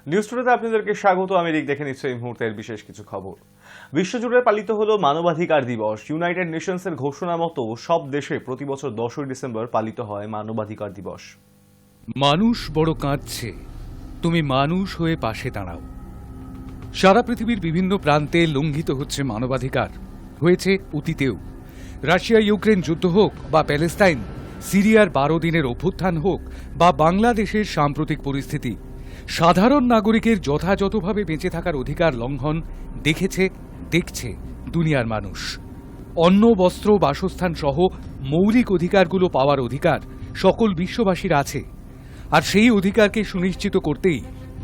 News টুডেতে আপনাদেরকে স্বাগত। আমি দেখে নিচ্ছি এই মুহূর্তের বিশেষ কিছু খবর। বিশ্বজুড়ে পালিত হলো মানবাধিকার দিবস। ইউনাইটেড নেশনসের ঘোষণা মতো সব দেশে প্রতি বছর 10ই ডিসেম্বর পালিত হয় মানবাধিকার দিবস। মানুষ বড় কাঁদছে, তুমি মানুষ হয়ে পাশে দাঁড়াও। সারা পৃথিবীর বিভিন্ন প্রান্তে লঙ্ঘিত হচ্ছে মানবাধিকার, হয়েছে অতীতেও। রাশিয়া ইউক্রেন যুদ্ধ হোক বা প্যালেস্তাইন, সিরিয়ার 12 দিনের অভ্যুত্থান হোক বা বাংলাদেশের সাম্প্রতিক পরিস্থিতি, সাধারণ নাগরিকের যথাযথভাবে বেঁচে থাকার অধিকার লঙ্ঘন দেখেছে, দেখছে দুনিয়ার মানুষ। অন্ন, বস্ত্র, বাসস্থান সহ মৌলিক অধিকারগুলো পাওয়ার অধিকার সকল বিশ্ববাসীর আছে। আর সেই অধিকারকে সুনিশ্চিত করতেই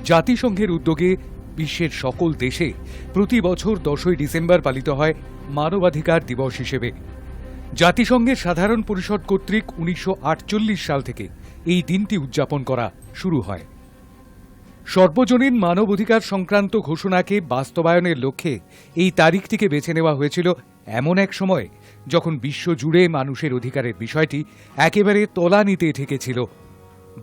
জাতিসংঘের উদ্যোগে বিশ্বের সকল দেশে প্রতি বছর 10ই ডিসেম্বর পালিত হয় মানবাধিকার দিবস হিসেবে। জাতিসংঘের সাধারণ পরিষদ কর্তৃক 1948 সাল থেকে এই দিনটি উদযাপন করা শুরু হয়। সর্বজনীন মানবাধিকার সংক্রান্ত ঘোষণাকে বাস্তবায়নের লক্ষ্যে এই তারিখটিকে বেছে নেওয়া হয়েছিল এমন এক সময় যখন বিশ্বজুড়ে মানুষের অধিকারের বিষয়টি একেবারে তলানিতে ঠেকেছিল।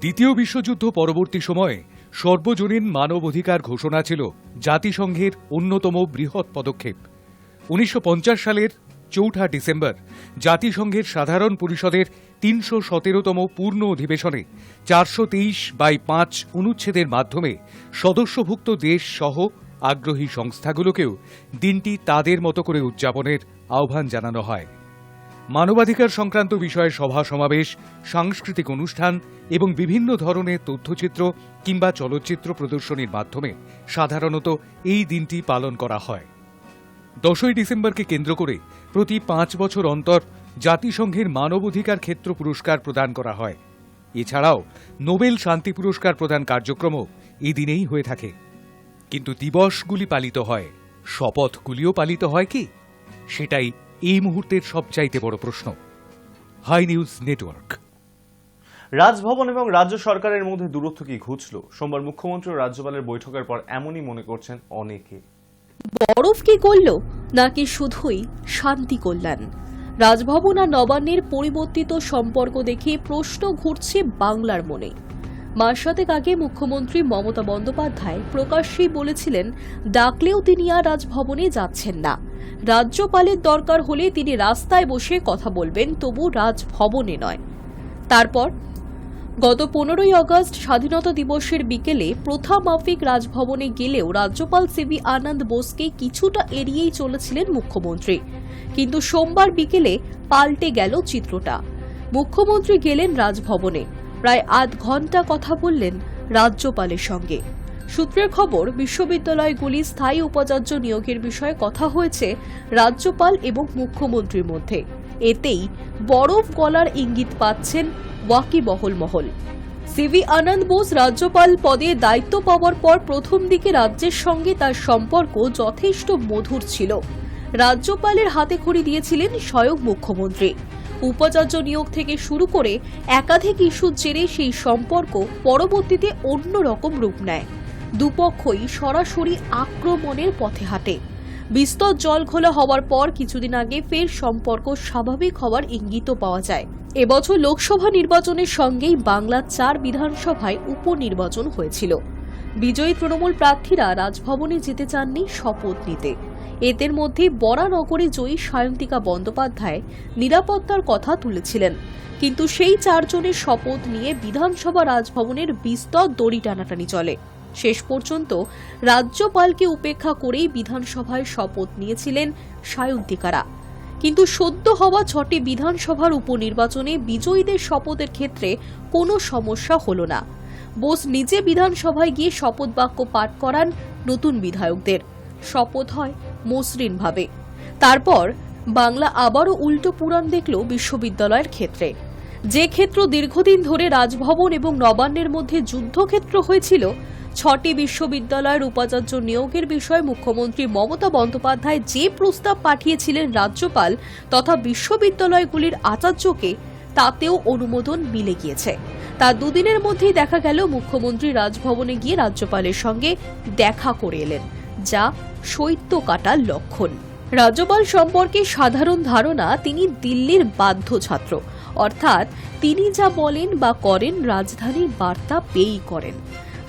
দ্বিতীয় বিশ্বযুদ্ধ পরবর্তী সময়ে সর্বজনীন মানবাধিকার ঘোষণা ছিল জাতিসংঘের অন্যতম বৃহৎ পদক্ষেপ। 1950 সালের 4 ডিসেম্বর জাতিসংঘের সাধারণ পরিষদের 317তম পূর্ণ অধিবেশনে 423/5 অনুচ্ছেদের মাধ্যমে সদস্যভুক্ত দেশ সহ আগ্রহী সংস্থাগুলোকেও দিনটি তাদের মতো করে উদযাপনের আহ্বান জানানো হয়। মানবাধিকার সংক্রান্ত বিষয়ে সভা সমাবেশ, সাংস্কৃতিক অনুষ্ঠান এবং বিভিন্ন ধরনের তথ্যচিত্র কিংবা চলচ্চিত্র প্রদর্শনীর মাধ্যমে সাধারণত এই দিনটি পালন করা হয়। 10ই ডিসেম্বরকে কেন্দ্র করে প্রতি 5 বছর অন্তর জাতিসংঘের মানবাধিকার ক্ষেত্র পুরস্কার প্রদান করা হয়। এছাড়াও নোবেল শান্তি পুরস্কার প্রদান কার্যক্রমও এই দিনেই হয়ে থাকে। কিন্তু দিবসগুলি পালিত হয়, শপথগুলিও পালিত হয় কি? সেটাই এই মুহূর্তের সবচাইতে বড় প্রশ্ন। High news network. রাজভবন এবং রাজ্য সরকারের মধ্যে দূরত্ব কি ঘুচল? সোমবার মুখ্যমন্ত্রী ও রাজ্যপালের বৈঠকের পর এমনই মনে করছেন অনেকে। বরফ কি করল নাকি শুধুই শান্তি কল্যাণ? রাজভবন আর নবান্নের পরিবর্তিত সম্পর্ক দেখে প্রশ্ন ঘুরছে বাংলার মনে। মাস সাতেক আগে মুখ্যমন্ত্রী মমতা বন্দ্যোপাধ্যায় প্রকাশ্যেই বলেছিলেন ডাকলেও তিনি আর রাজভবনে যাচ্ছেন না। রাজ্যপালের দরকার হলে তিনি রাস্তায় বসে কথা বলবেন, তবু রাজভবনে নয়। তারপর গত 15ই আগস্ট স্বাধীনতা দিবসের বিকেলে প্রথা মাফিক রাজভবনে গেলেও রাজ্যপাল সিভি আনন্দ বোসকে কিছুটা এড়িয়েই চলেছিলেন মুখ্যমন্ত্রী। কিন্তু সোমবার বিকেলে পাল্টে গেল চিত্রটা। মুখ্যমন্ত্রী গেলেন রাজভবনে, প্রায় আধ ঘন্টা কথা বললেন রাজ্যপালের সঙ্গে। সূত্রের খবর, বিশ্ববিদ্যালয়গুলি স্থায়ী উপাচার্য নিয়োগের বিষয়ে কথা হয়েছে রাজ্যপাল এবং মুখ্যমন্ত্রীর মধ্যে। এতেই বরফ গলার ইঙ্গিত পাচ্ছেন ওয়াকিবহল মহল। সিভি আনন্দ বোস রাজ্যপাল পদে দায়িত্ব পাওয়ার পর প্রথম দিকে রাজ্যের সঙ্গে তার সম্পর্ক যথেষ্ট মধুর ছিল। রাজ্যপালের হাতে খড়ি দিয়েছিলেন স্বয়ং মুখ্যমন্ত্রী। উপাচার্য নিয়োগ থেকে শুরু করে একাধিক ইস্যুর জেরে সেই সম্পর্ক পরবর্তীতে অন্যরকম রূপ নেয়। দুপক্ষই সরাসরি আক্রমণের পথে হাঁটে। বিস্তর জলঘোলা হওয়ার পর কিছুদিন আগে ফের সম্পর্ক স্বাভাবিক হওয়ার ইঙ্গিতও পাওয়া যায়। এবছর লোকসভা নির্বাচনের সঙ্গেই বাংলার 4 বিধানসভায় উপনির্বাচন হয়েছিল। বিজয়ী তৃণমূল প্রার্থীরা রাজভবনে যেতে চাননি শপথ নিতে। এদের মধ্যে বরানগরে জয়ী সায়ন্তিকা বন্দ্যোপাধ্যায় নিরাপত্তার কথা তুলেছিলেন। কিন্তু সেই 4 জনের শপথ নিয়ে বিধানসভা রাজভবনের বিস্তর দড়ি টানাটানি চলে। শেষ পর্যন্ত রাজ্যপালকে উপেক্ষা করেই বিধানসভায় শপথ নিয়েছিলেন সায়ন্তিকারা। কিন্তু সদ্য হওয়া 6টি বিধানসভার উপনির্বাচনে বিজয়ীদের শপথের ক্ষেত্রে কোনো সমস্যা হলো না। বোস নিজে বিধানসভায় গিয়ে শপথ বাক্য পাঠ করান নতুন বিধায়কদের। শপথ হয় মসৃণভাবে। তারপর বাংলা আবারও উল্টো পুরাণ দেখল বিশ্ববিদ্যালয়ের ক্ষেত্রে। যে ক্ষেত্র দীর্ঘদিন ধরে রাজভবন এবং নবান্নের মধ্যে যুদ্ধক্ষেত্র হয়েছিল, 6টি বিশ্ববিদ্যালয়ের উপাচার্য নিয়োগের বিষয়ে মুখ্যমন্ত্রী মমতা বন্দ্যোপাধ্যায় যে প্রস্তাব পাঠিয়েছিলেন রাজ্যপাল তথা বিশ্ববিদ্যালয়গুলির আচার্যকে, তাতেও অনুমোদন মিলে গিয়েছে। তার দুদিনের মধ্যেই দেখা গেল মুখ্যমন্ত্রী রাজভবনে গিয়ে রাজ্যপালের সঙ্গে দেখা করে এলেন, যা শৈত্য কাটার লক্ষণ। রাজ্যপাল সম্পর্কে সাধারণ ধারণা তিনি দিল্লির বাধ্য ছাত্র, অর্থাৎ তিনি যা বলেন বা করেন রাজধানীর বার্তা পেয়েই করেন।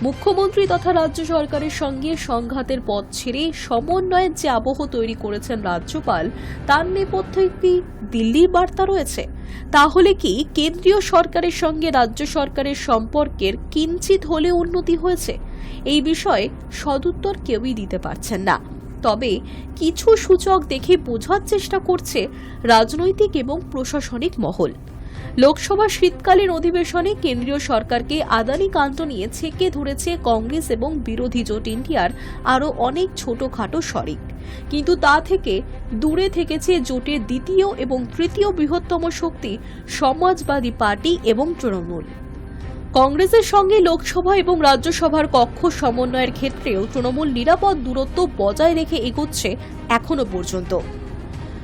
মুখ্যমন্ত্রী তথা রাজ্য সরকারের সঙ্গে সংঘাতের পথ ছেড়ে সমন্বয়ের যে আবহ তৈরি করেছেন রাজ্যপাল, তার নেপথ্যে কি দিল্লির বার্তা রয়েছে? তাহলে কি কেন্দ্রীয় সরকারের সঙ্গে রাজ্য সরকারের সম্পর্কের কিঞ্চিত হলেও উন্নতি হয়েছে? এই বিষয়ে সদুত্তর কেউই দিতে পারছেন না। তবে কিছু সূচক দেখে বোঝার চেষ্টা করছে রাজনৈতিক এবং প্রশাসনিক মহল। লোকসভা শীতকালীন অধিবেশনে কেন্দ্রীয় সরকারকে আদানি কাণ্ড নিয়ে ছেকে ধরেছে কংগ্রেস এবং বিরোধী জোট ইন্ডিয়ার আরও অনেক ছোটখাটো শরিক। কিন্তু তা থেকে দূরে থেকেছে জোটের দ্বিতীয় এবং তৃতীয় বৃহত্তম শক্তি সমাজবাদী পার্টি এবং তৃণমূল। কংগ্রেসের সঙ্গে লোকসভা এবং রাজ্যসভার কক্ষ সমন্বয়ের ক্ষেত্রেও তৃণমূল নিরাপদ দূরত্ব বজায় রেখে এগোচ্ছে এখনো পর্যন্ত।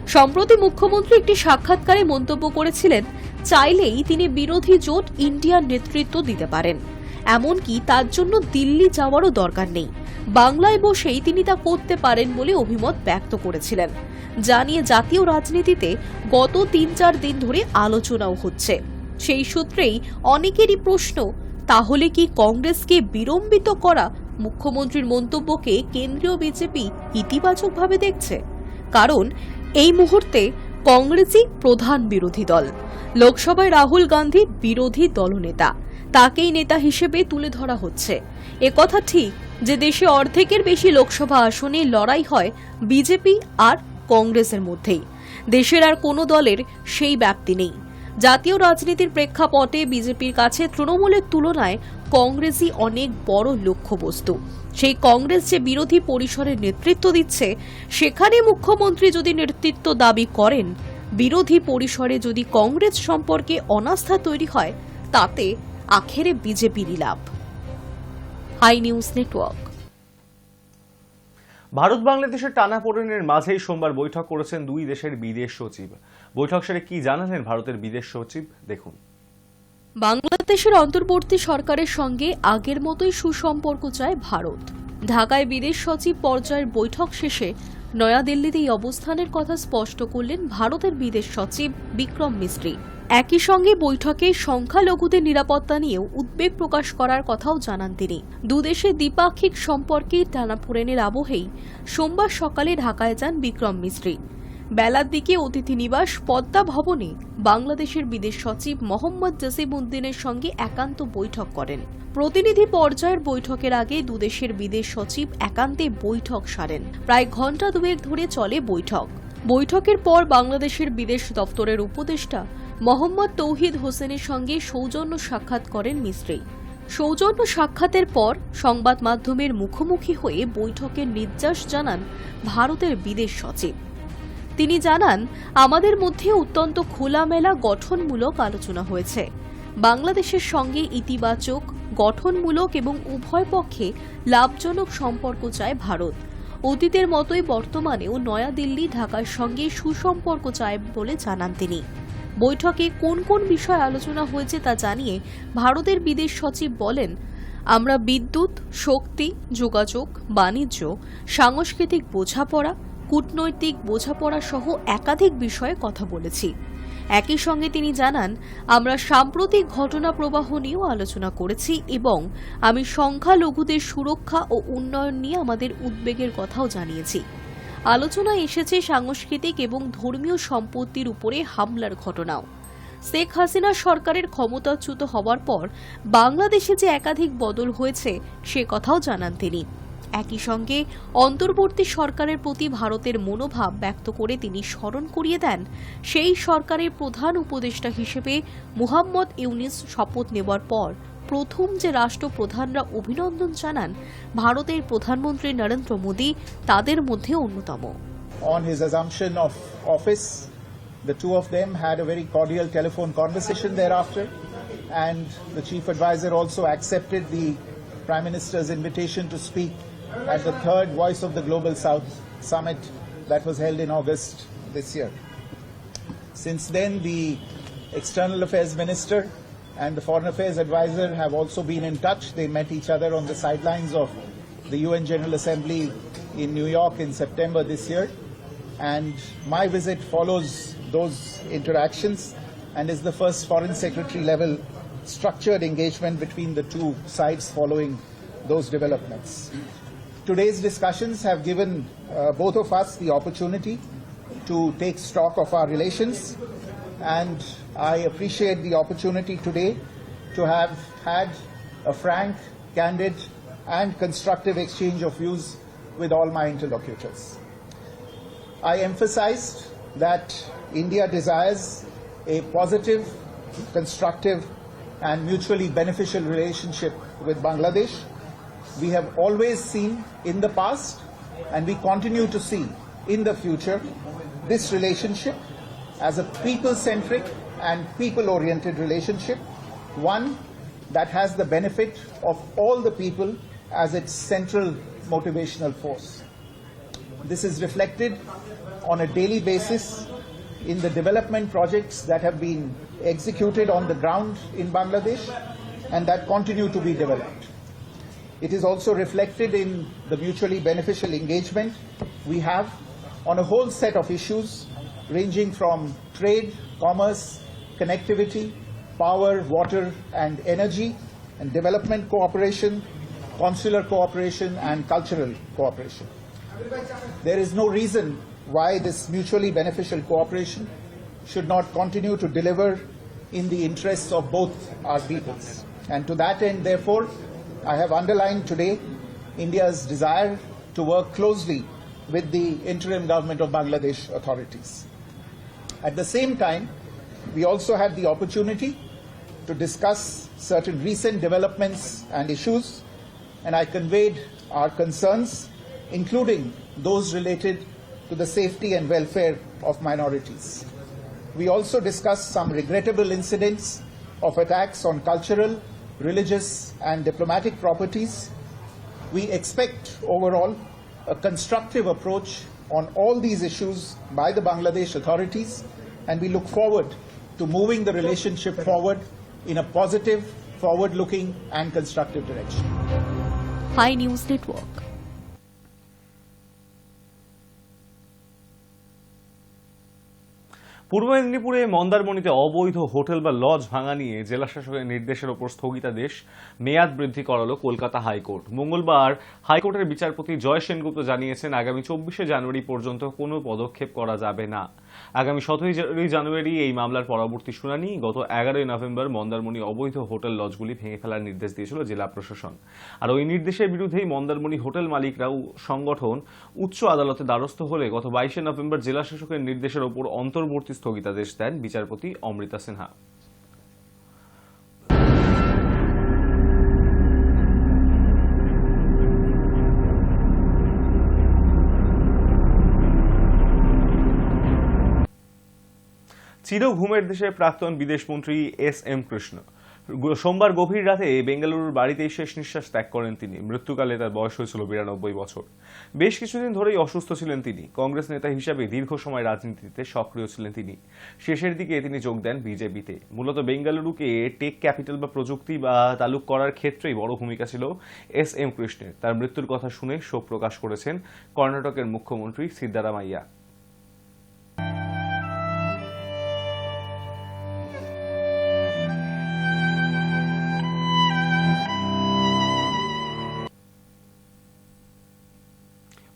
সম্প্রতি মুখ্যমন্ত্রী একটি সাক্ষাৎকারে মন্তব্য করেছিলেন, চাইলেই তিনি বিরোধী জোট ইন্ডিয়ার নেতৃত্ব দিতে পারেন, এমনকি তার জন্য দিল্লি যাওয়ারও দরকার নেই, বাংলায় বসেই তিনি তা করতে পারেন বলে অভিমত ব্যক্ত করেছিলেন। যা নিয়ে জাতীয় রাজনীতিতে গত ৩-৪ দিন ধরে আলোচনাও হচ্ছে। সেই সূত্রেই অনেকেরই প্রশ্ন, তাহলে কি কংগ্রেসকে বিড়ম্বিত করা মুখ্যমন্ত্রীর মন্তব্যকে কেন্দ্রীয় বিজেপি ইতিবাচকভাবে দেখছে? কারণ এই মুহূর্তে কংগ্রেসই প্রধান বিরোধী দল। লোকসভায় রাহুল গান্ধী বিরোধী দলনেতা, তাকেই নেতা হিসেবে তুলে ধরা হচ্ছে। একথা ঠিক যে দেশে অর্ধেকের বেশি লোকসভা আসনে লড়াই হয় বিজেপি আর কংগ্রেসের মধ্যেই। দেশের আর কোনো দলের সেই ব্যাপ্তি নেই। জাতীয় রাজনীতির প্রেক্ষাপটে বিজেপির কাছে তৃণমূলের তুলনায় কংগ্রেসই অনেক বড় লক্ষ্যবস্তু। সেই কংগ্রেস যে বিরোধী পরিসরের নেতৃত্ব দিচ্ছে, সেখানে মুখ্যমন্ত্রী যদি নেতৃত্ব দাবি করেন, বিরোধী পরিসরে যদি কংগ্রেস সম্পর্কে অনাস্থা তৈরি হয়, তাতে আখেরে বিজেপিরই লাভ। Hi news network. ভারত বাংলাদেশের টানাপোড়েনের মাঝেই সোমবার বৈঠক করেছেন দুই দেশের বিদেশ সচিব। বৈঠক সেরে কি জানালেন ভারতের বিদেশ সচিব, দেখুন। বাংলাদেশের অন্তর্বর্তী সরকারের সঙ্গে আগের মতোই সুসম্পর্ক চায় ভারত। ঢাকায় বিদেশ সচিব পর্যায়ের বৈঠক শেষে নয়াদিল্লিতে এই অবস্থানের কথা স্পষ্ট করলেন ভারতের বিদেশ সচিব বিক্রম মিস্ত্রি। একই সঙ্গে বৈঠকে সংখ্যালঘুদের নিরাপত্তা নিয়েও উদ্বেগ প্রকাশ করার কথাও জানান তিনি। দুদেশের দ্বিপাক্ষিক সম্পর্কে টানাপোড়েনের আবহেই সোমবার সকালে ঢাকায় যান বিক্রম মিস্ত্রি। বেলার দিকে অতিথি নিবাস পদ্মা ভবনে বাংলাদেশের বিদেশ সচিব মোহাম্মদ জসিম-উদ্দিনের সঙ্গে একান্ত বৈঠক করেন। প্রতিনিধি পর্যায়ের বৈঠকের আগে দুদেশের বিদেশ সচিব একান্তে বৈঠক সারেন। প্রায় ঘণ্টা দুয়েক ধরে চলে বৈঠক। বৈঠকের পর বাংলাদেশের বিদেশ দপ্তরের উপদেষ্টা মোহাম্মদ তৌহিদ হোসেনের সঙ্গে সৌজন্য সাক্ষাৎ করেন মিস্ত্রি। সৌজন্য সাক্ষাতের পর সংবাদ মাধ্যমের মুখোমুখি হয়ে বৈঠকের নির্যাস জানান ভারতের বিদেশ সচিব। তিনি জানান, আমাদের মধ্যে অত্যন্ত খোলামেলা গঠনমূলক আলোচনা হয়েছে। বাংলাদেশের সঙ্গে ইতিবাচক, গঠনমূলক এবং উভয় পক্ষে লাভজনক সম্পর্ক চায় ভারত। অতীতের মতোই বর্তমানেও নয়াদিল্লি ঢাকার সঙ্গে সুসম্পর্ক চায় বলে জানান তিনি। বৈঠকে কোন কোন বিষয় আলোচনা হয়েছে তা জানিয়ে ভারতের বিদেশ সচিব বলেন, আমরা বিদ্যুৎ, শক্তি, যোগাযোগ, বাণিজ্য, সাংস্কৃতিক বোঝাপড়া, কূটনৈতিক বোঝাপড়া সহ একাধিক বিষয়ে কথা বলেছি। একই সঙ্গে তিনি জানান, আমরা সাম্প্রতিক ঘটনা প্রবাহ নিয়েও আলোচনা করেছি এবং আমি সংখ্যালঘুদের সুরক্ষা ও উন্নয়ন নিয়ে আমাদের উদ্বেগের কথাও জানিয়েছি। আলোচনায় এসেছে সাংস্কৃতিক এবং ধর্মীয় সম্পত্তির উপরে হামলার ঘটনাও। শেখ হাসিনা সরকারের ক্ষমতাচ্যুত হওয়ার পর বাংলাদেশে যে একাধিক বদল হয়েছে সে কথাও জানান তিনি। একই সঙ্গে অন্তর্বর্তী সরকারের প্রতি ভারতের মনোভাব ব্যক্ত করে তিনি স্মরণ করিয়ে দেন, সেই সরকারের প্রধান উপদেষ্টা হিসেবে মুহাম্মদ ইউনূস শপথ নেওয়ার পর প্রথম যে রাষ্ট্রপ্রধানরা অভিনন্দন জানান ভারতের প্রধানমন্ত্রী নরেন্দ্র মোদী তাদের মধ্যে অন্যতম। On his assumption of office, the two of them had a very cordial telephone conversation thereafter, and the chief advisor also accepted the Prime Minister's invitation to speak at the third Voice of the Global South summit that was held in August this year. Since then, the External Affairs Minister and the Foreign Affairs Advisor have also been in touch. They met each other on the sidelines of the UN General Assembly in New York in September this year. And my visit follows those interactions and is the first Foreign Secretary level structured engagement between the two sides following those developments. Today's discussions have given both of us the opportunity to take stock of our relations, and I appreciate the opportunity today to have had a frank, candid and constructive exchange of views with all my interlocutors. I emphasized that India desires a positive, constructive and mutually beneficial relationship with Bangladesh. We have always seen in the past, and we continue to see in the future, this relationship as a people-centric and people-oriented relationship, one that has the benefit of all the people as its central motivational force. This is reflected on a daily basis in the development projects that have been executed on the ground in Bangladesh and that continue to be developed. It is also reflected in the mutually beneficial engagement we have on a whole set of issues ranging from trade, commerce, connectivity, power, water and energy, and development cooperation, consular cooperation and cultural cooperation. There is no reason why this mutually beneficial cooperation should not continue to deliver in the interests of both our peoples. And to that end, therefore, I have underlined today India's desire to work closely with the interim government of Bangladesh authorities. At the same time, we also had the opportunity to discuss certain recent developments and issues, and I conveyed our concerns, including those related to the safety and welfare of minorities. We also discussed some regrettable incidents of attacks on cultural, religious and diplomatic properties. We expect overall a constructive approach on all these issues by the Bangladesh authorities, and we look forward to moving the relationship forward in a positive, forward-looking and constructive direction. High News Network. পূর্ব মেদিনীপুরে মন্দারমণিতে অবৈধ hotel বা lodge ভাঙা নিয়ে জেলা শাসকের নির্দেশের ওপর স্থগিতাদেশ মেয়াদ বৃদ্ধি করালো কলকাতা হাইকোর্ট। মঙ্গলবার হাইকোর্টের বিচারপতি জয় সেনগুপ্ত জানিয়েছেন, আগামী 24শে জানুয়ারি পর্যন্ত কোনো পদক্ষেপ করা যাবে না। আগামী 17 জানুয়ারি এই মামলার পরবর্তী শুনানি। গত 11 নভেম্বর মন্দারমণি অবৈধ হোটেল লজগুলি ভেঙে ফেলার নির্দেশ দিয়েছিল জেলা প্রশাসন। আর ওই নির্দেশের বিরুদ্ধেই মন্দারমণি হোটেল মালিকরাও সংগঠন উচ্চ আদালতে দ্বারস্থ হলে গত 22 নভেম্বর জেলা শাসকের নির্দেশের ওপর অন্তর্বর্তী স্থগিতাদেশ দেন বিচারপতি অমৃতা সিনহা। চির ঘুমের দেশে প্রাক্তন বিদেশমন্ত্রী এস.এম. কৃষ্ণ সোমবার গভীর রাতে বেঙ্গালুরুর বাড়িতেই শেষ নিঃশ্বাস ত্যাগ করেন তিনি। মৃত্যুকালে তার বয়স হয়েছিল 92 বছর। বেশ কিছুদিন ধরেই অসুস্থ ছিলেন তিনি। কংগ্রেস নেতা হিসাবে দীর্ঘ সময় রাজনীতিতে সক্রিয় ছিলেন তিনি। শেষের দিকে তিনি যোগ দেন বিজেপিতে। মূলত বেঙ্গালুরুকে টেক ক্যাপিটাল বা প্রযুক্তি বা তালুক করার ক্ষেত্রেই বড় ভূমিকা ছিল এস.এম. কৃষ্ণের। তার মৃত্যুর কথা শুনে শোক প্রকাশ করেছেন কর্ণাটকের মুখ্যমন্ত্রী সিদ্দারামাইয়া।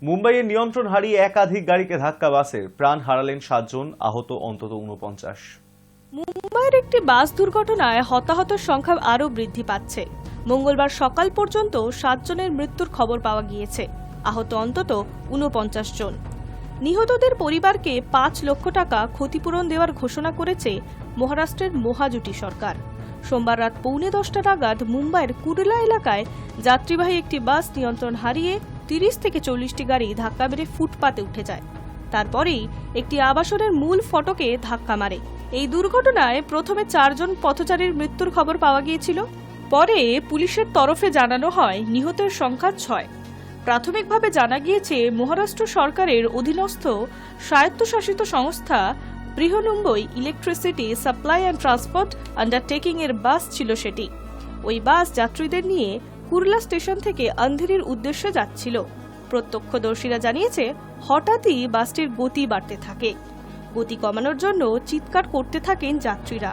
মুম্বাইয়ের নিয়ন্ত্রণ হারিয়ে একাধিক গাড়িকে ধাক্কা বাসের, প্রাণ হারালেন 7 জন, আহত অন্তত 49। মুম্বাইয়ের একটি বাস দুর্ঘটনায় হতাহতের সংখ্যা আরও বৃদ্ধি পাচ্ছে। মঙ্গলবার সকাল পর্যন্ত 7 জনের মৃত্যুর খবর পাওয়া গিয়েছে, আহত অন্তত 49 জন। নিহতদের পরিবারকে 5 লক্ষ টাকা ক্ষতিপূরণ দেওয়ার ঘোষণা করেছে মহারাষ্ট্রের মহাজুটি সরকার। সোমবার রাত 9:45 নাগাদ মুম্বাইয়ের কুরলা এলাকায় যাত্রীবাহী একটি বাস নিয়ন্ত্রণ হারিয়ে 30 থেকে 40টি গাড়ি ধাক্কা মেরে ফুটপাতে উঠে যায়। তারপরেই একটি আবাসনের মূল ফটকে ধাক্কা মারে। এই দুর্ঘটনায় প্রথমে 4 জন পথচারীর মৃত্যুর খবর পাওয়া গিয়েছিল। পরে পুলিশের তরফে জানানো হয় নিহতের সংখ্যা 6। প্রাথমিকভাবে জানা গিয়েছে মহারাষ্ট্র সরকারের অধীনস্থ স্বায়ত্তশাসিত সংস্থা Brihanmumbai electricity supply and transport undertaking এর বাস ছিল সেটি। ওই বাস যাত্রীদের নিয়ে কুরলা স্টেশন থেকে আন্ধেরির উদ্দেশ্যে যাচ্ছিল। প্রত্যক্ষদর্শীরা জানিয়েছে, হঠাৎই বাসটির গতি বাড়তে থাকে। গতি কমানোর জন্য চিৎকার করতে থাকেন যাত্রীরা।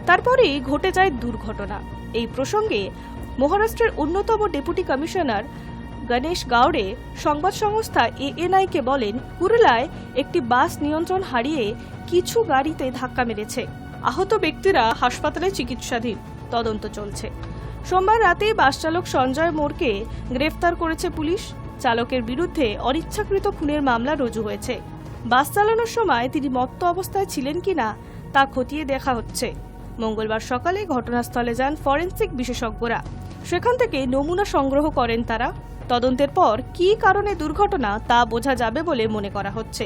তারপরেই ঘটে যায় দুর্ঘটনা। এই প্রসঙ্গে মহারাষ্ট্রের অন্যতম ডেপুটি কমিশনার গণেশ গাওড়ে সংবাদ সংস্থা এএনআইকে বলেন, কুরলায় একটি বাস নিয়ন্ত্রণ হারিয়ে কিছু গাড়িতে ধাক্কা মেরেছে। আহত ব্যক্তিরা হাসপাতালে চিকিৎসাধীন, তদন্ত চলছে। সোমবার রাতে বাস চালক সঞ্জয় মোরকে গ্রেফতার করেছে পুলিশ। চালকের বিরুদ্ধে অনিচ্ছাকৃত খুনের মামলা রুজু হয়েছে। বাস চালানোর সময় তিনি মত্ত অবস্থায় ছিলেন কিনা তা খতিয়ে দেখা হচ্ছে। মঙ্গলবার সকালে ঘটনাস্থলে যান ফরেনসিক বিশেষজ্ঞরা। সেখান থেকে নমুনা সংগ্রহ করেন তারা। তদন্তের পর কী কারণে দুর্ঘটনা তা বোঝা যাবে বলে মনে করা হচ্ছে।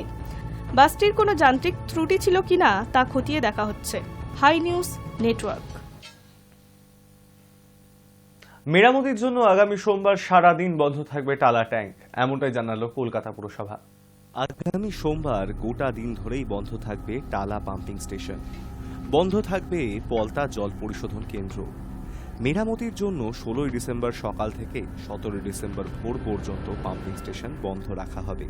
বাসটির কোনো যান্ত্রিক ত্রুটি ছিল কিনা তা খতিয়ে দেখা হচ্ছে। Hi news network. মেরামতির জন্য আগামী সোমবার সারাদিন বন্ধ থাকবে টালা ট্যাঙ্ক, এমনটাই জানালো কলকাতা পুরসভা। আগামী সোমবার গোটা দিন ধরেই বন্ধ থাকবে টালা পাম্পিং স্টেশন, বন্ধ থাকবে পলতা জল পরিশোধন কেন্দ্র। মেরামতির জন্য 16 ডিসেম্বর সকাল থেকে 17 ডিসেম্বর ভোর পর্যন্ত পাম্পিং স্টেশন বন্ধ রাখা হবে।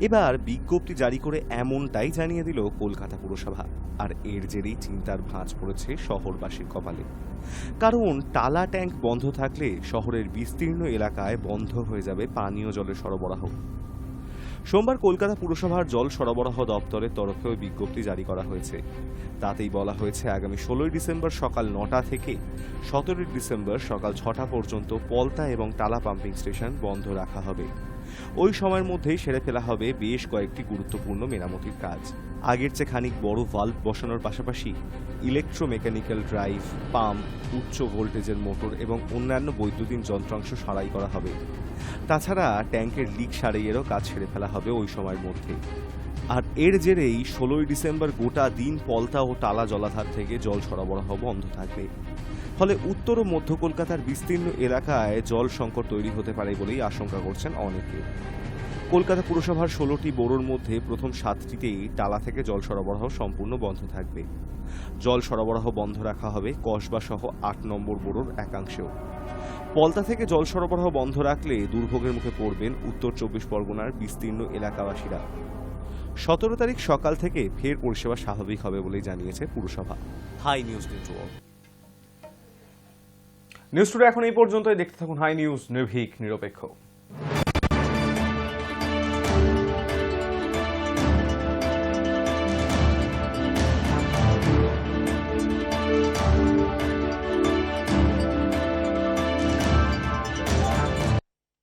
এবার বিজ্ঞপ্তি জারি করে এমনটাই জানিয়ে দিল কলকাতা পুরসভা। আর এর জেরেই চিন্তার ভাঁজ পড়েছে শহরবাসীর কপালে। কারণ টালা ট্যাঙ্ক বন্ধ থাকলে শহরের বিস্তীর্ণ এলাকায় বন্ধ হয়ে যাবে পানীয় জলের সরবরাহ। সোমবার কলকাতা পুরসভার জল সরবরাহ দপ্তরের তরফেও বিজ্ঞপ্তি জারি করা হয়েছে। তাতেই বলা হয়েছে আগামী 16 ডিসেম্বর সকাল 9টা থেকে 17 ডিসেম্বর সকাল 6টা পর্যন্ত পলতা এবং টালা পাম্পিং স্টেশন বন্ধ রাখা হবে। ওই সময়ের মধ্যেই সেরে ফেলা হবে বেশ কয়েকটি গুরুত্বপূর্ণ মেরামতির কাজ। আগের চেয়ে খানিক বড় ভাল্ব বসানোর পাশাপাশি ইলেকট্রোমেকানিক্যাল ড্রাইভ, পাম্প, উচ্চ ভোল্টেজের মোটর এবং অন্যান্য বৈদ্যুতিন যন্ত্রাংশ সারাই করা হবে। তাছাড়া ট্যাঙ্কের লিক সারাইয়েরও কাজ সেরে ফেলা হবে ওই সময়ের মধ্যে। আর এর জেরেই 16 ডিসেম্বর গোটা দিন পলতা ও টালা জলাধার থেকে জল সরবরাহ বন্ধ থাকবে। ফলে উত্তর ও মধ্য কলকাতার বিস্তীর্ণ এলাকায় জল সংকট তৈরি হতে পারে বলেই আশঙ্কা করছেন অনেকে। কলকাতা পুরসভার 16টি বোরোর মধ্যে প্রথম 7টিতেই টালা থেকে জল সরবরাহ সম্পূর্ণ বন্ধ থাকবে। জল সরবরাহ বন্ধ রাখা হবে কসবা সহ 8 নম্বর বোরোর একাংশেও। পলতা থেকে জল সরবরাহ বন্ধ রাখলে দুর্ভোগের মুখে পড়বেন উত্তর 24 পরগনার বিস্তীর্ণ এলাকাবাসীরা। 17 তারিখ সকাল থেকে ফের পরিষেবা স্বাভাবিক হবে বলেই জানিয়েছে পুরসভা। Hi news network. News today এখন এই পর্যন্তই। দেখতে থাকুন হাই নিউজ, নির্ভীক, নিরপেক্ষ।